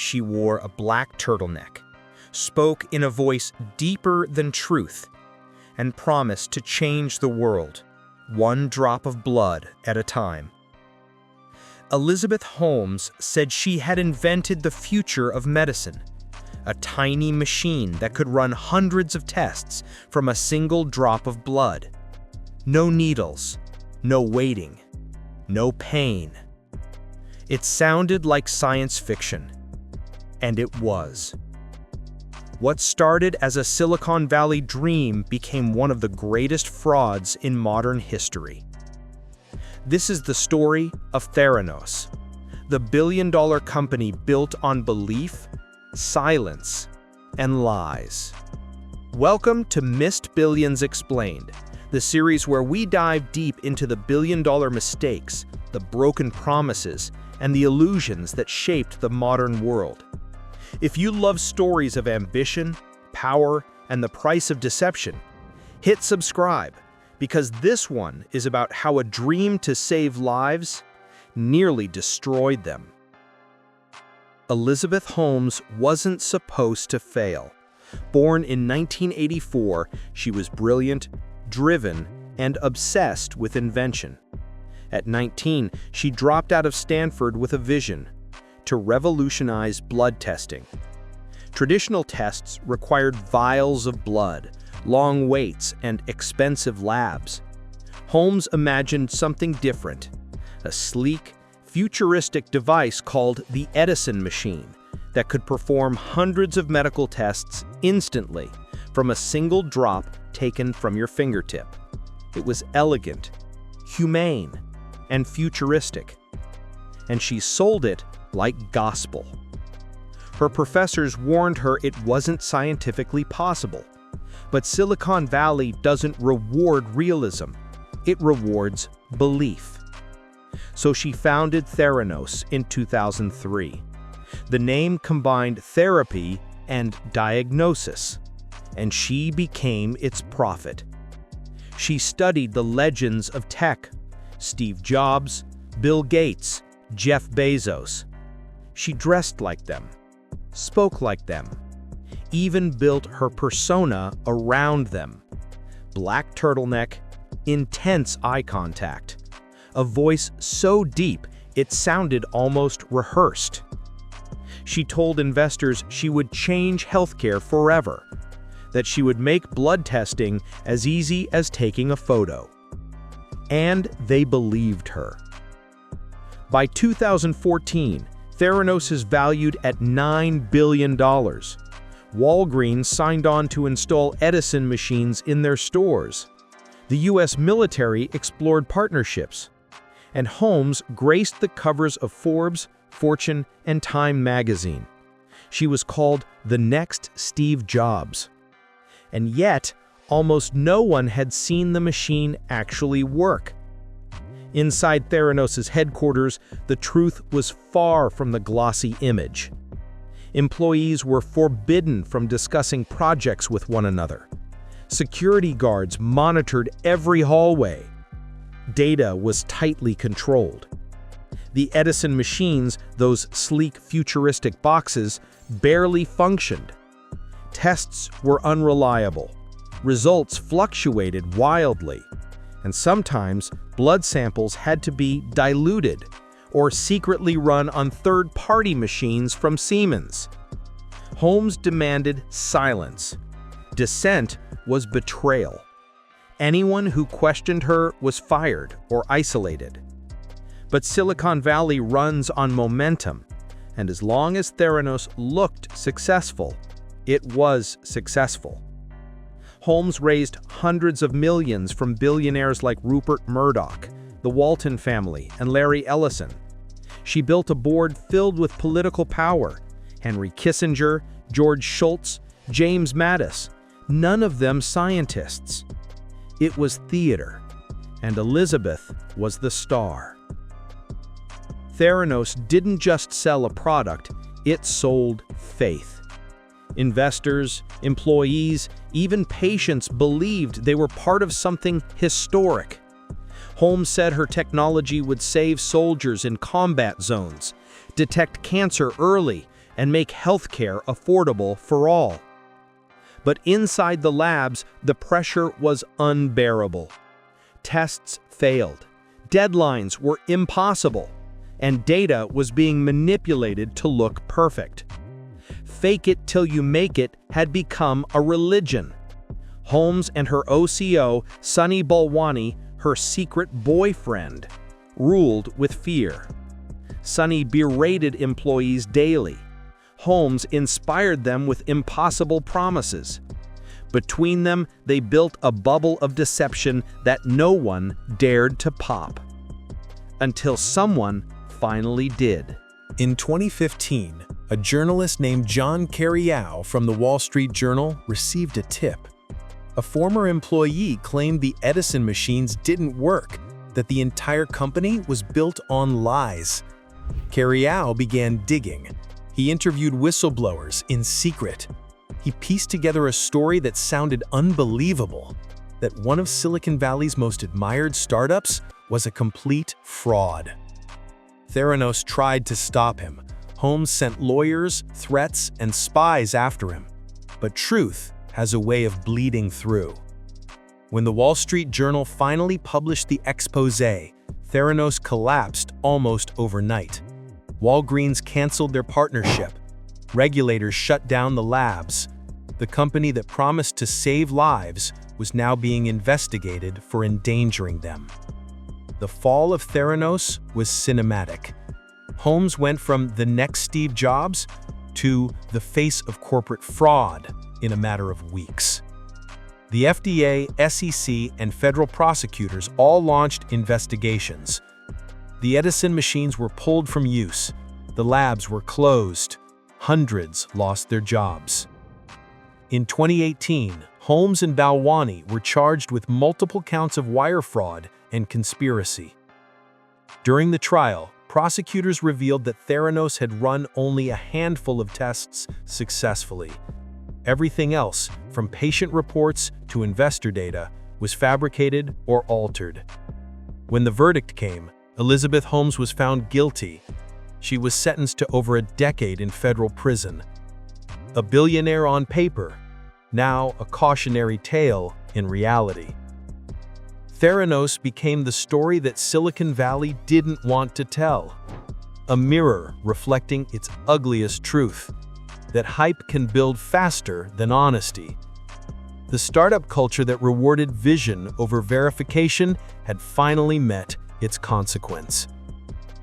She wore a black turtleneck, spoke in a voice deeper than truth, and promised to change the world, one drop of blood at a time. Elizabeth Holmes said she had invented the future of medicine, a tiny machine that could run hundreds of tests from a single drop of blood. No needles, no waiting, no pain. It sounded like science fiction, and it was. What started as a Silicon Valley dream became one of the greatest frauds in modern history. This is the story of Theranos, the billion-dollar company built on belief, silence, and lies. Welcome to Missed Billions Explained, the series where we dive deep into the billion-dollar mistakes, the broken promises, and the illusions that shaped the modern world. If you love stories of ambition, power, and the price of deception, hit subscribe, because this one is about how a dream to save lives nearly destroyed them. Elizabeth Holmes wasn't supposed to fail. Born in 1984, she was brilliant, driven, and obsessed with invention. At 19, she dropped out of Stanford with a vision: to revolutionize blood testing. Traditional tests required vials of blood, long waits, and expensive labs. Holmes imagined something different: a sleek, futuristic device called the Edison machine that could perform hundreds of medical tests instantly from a single drop taken from your fingertip. It was elegant, humane, and futuristic, and she sold it like gospel. Her professors warned her it wasn't scientifically possible. But Silicon Valley doesn't reward realism, it rewards belief. So she founded Theranos in 2003. The name combined therapy and diagnosis, and she became its prophet. She studied the legends of tech: Steve Jobs, Bill Gates, Jeff Bezos. She dressed like them, spoke like them, even built her persona around them. Black turtleneck, intense eye contact, a voice so deep it sounded almost rehearsed. She told investors she would change healthcare forever, that she would make blood testing as easy as taking a photo. And they believed her. By 2014, Theranos is valued at $9 billion. Walgreens signed on to install Edison machines in their stores. The U.S. military explored partnerships. And Holmes graced the covers of Forbes, Fortune, and Time magazine. She was called the next Steve Jobs. And yet, almost no one had seen the machine actually work. Inside Theranos' headquarters, the truth was far from the glossy image. Employees were forbidden from discussing projects with one another. Security guards monitored every hallway. Data was tightly controlled. The Edison machines, those sleek, futuristic boxes, barely functioned. Tests were unreliable. Results fluctuated wildly. And sometimes, blood samples had to be diluted or secretly run on third-party machines from Siemens. Holmes demanded silence. Dissent was betrayal. Anyone who questioned her was fired or isolated. But Silicon Valley runs on momentum, and as long as Theranos looked successful, it was successful. Holmes raised hundreds of millions from billionaires like Rupert Murdoch, the Walton family, and Larry Ellison. She built a board filled with political power: Henry Kissinger, George Shultz, James Mattis, none of them scientists. It was theater, and Elizabeth was the star. Theranos didn't just sell a product, it sold faith. Investors, employees, even patients believed they were part of something historic. Holmes said her technology would save soldiers in combat zones, detect cancer early, and make healthcare affordable for all. But inside the labs, the pressure was unbearable. Tests failed, deadlines were impossible, and data was being manipulated to look perfect. Fake it till you make it had become a religion. Holmes and her OCO, Sunny Balwani, her secret boyfriend, ruled with fear. Sunny berated employees daily. Holmes inspired them with impossible promises. Between them, they built a bubble of deception that no one dared to pop. Until someone finally did. In 2015, a journalist named John Carreyrou from the Wall Street Journal received a tip. A former employee claimed the Edison machines didn't work, that the entire company was built on lies. Carreyrou began digging. He interviewed whistleblowers in secret. He pieced together a story that sounded unbelievable, that one of Silicon Valley's most admired startups was a complete fraud. Theranos tried to stop him. Holmes sent lawyers, threats, and spies after him. But truth has a way of bleeding through. When the Wall Street Journal finally published the exposé, Theranos collapsed almost overnight. Walgreens canceled their partnership. Regulators shut down the labs. The company that promised to save lives was now being investigated for endangering them. The fall of Theranos was cinematic. Holmes went from the next Steve Jobs to the face of corporate fraud in a matter of weeks. The FDA, SEC, and federal prosecutors all launched investigations. The Edison machines were pulled from use. The labs were closed. Hundreds lost their jobs. In 2018, Holmes and Balwani were charged with multiple counts of wire fraud and conspiracy. During the trial, prosecutors revealed that Theranos had run only a handful of tests successfully. Everything else, from patient reports to investor data, was fabricated or altered. When the verdict came, Elizabeth Holmes was found guilty. She was sentenced to over a decade in federal prison. A billionaire on paper, now a cautionary tale in reality. Theranos became the story that Silicon Valley didn't want to tell. A mirror reflecting its ugliest truth, that hype can build faster than honesty. The startup culture that rewarded vision over verification had finally met its consequence.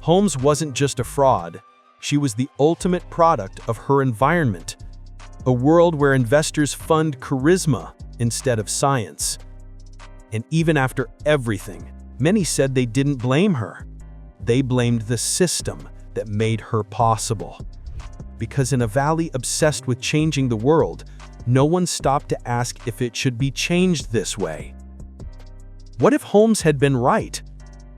Holmes wasn't just a fraud, she was the ultimate product of her environment, a world where investors fund charisma instead of science. And even after everything, many said they didn't blame her. They blamed the system that made her possible. Because in a valley obsessed with changing the world, no one stopped to ask if it should be changed this way. What if Holmes had been right?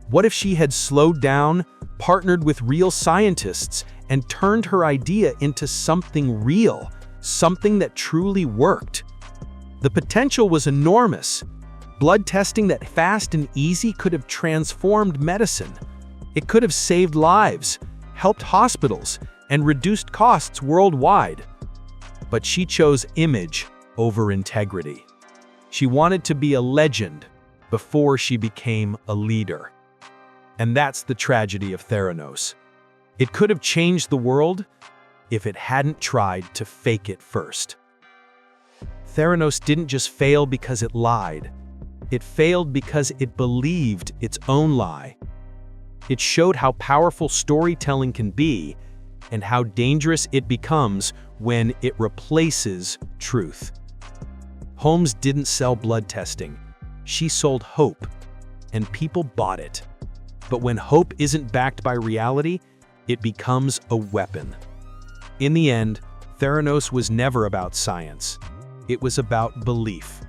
What if she had slowed down, partnered with real scientists, and turned her idea into something real, something that truly worked? The potential was enormous. Blood testing that fast and easy could have transformed medicine. It could have saved lives, helped hospitals, and reduced costs worldwide. But she chose image over integrity. She wanted to be a legend before she became a leader. And that's the tragedy of Theranos. It could have changed the world if it hadn't tried to fake it first. Theranos didn't just fail because it lied. It failed because it believed its own lie. It showed how powerful storytelling can be and how dangerous it becomes when it replaces truth. Holmes didn't sell blood testing. She sold hope, and people bought it. But when hope isn't backed by reality, it becomes a weapon. In the end, Theranos was never about science. It was about belief.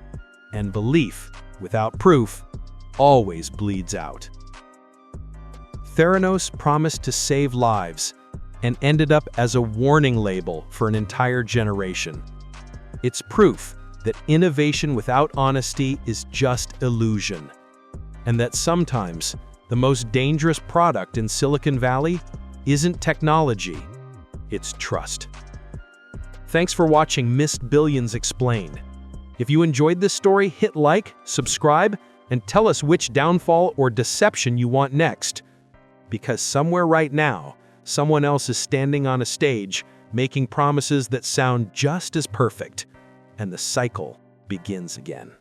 And belief, without proof, always bleeds out. Theranos promised to save lives and ended up as a warning label for an entire generation. It's proof that innovation without honesty is just illusion, and that sometimes the most dangerous product in Silicon Valley isn't technology, It's trust. Thanks for watching Missed Billions Explained. If you enjoyed this story, hit like, subscribe, and tell us which downfall or deception you want next. Because somewhere right now, someone else is standing on a stage, making promises that sound just as perfect, and the cycle begins again.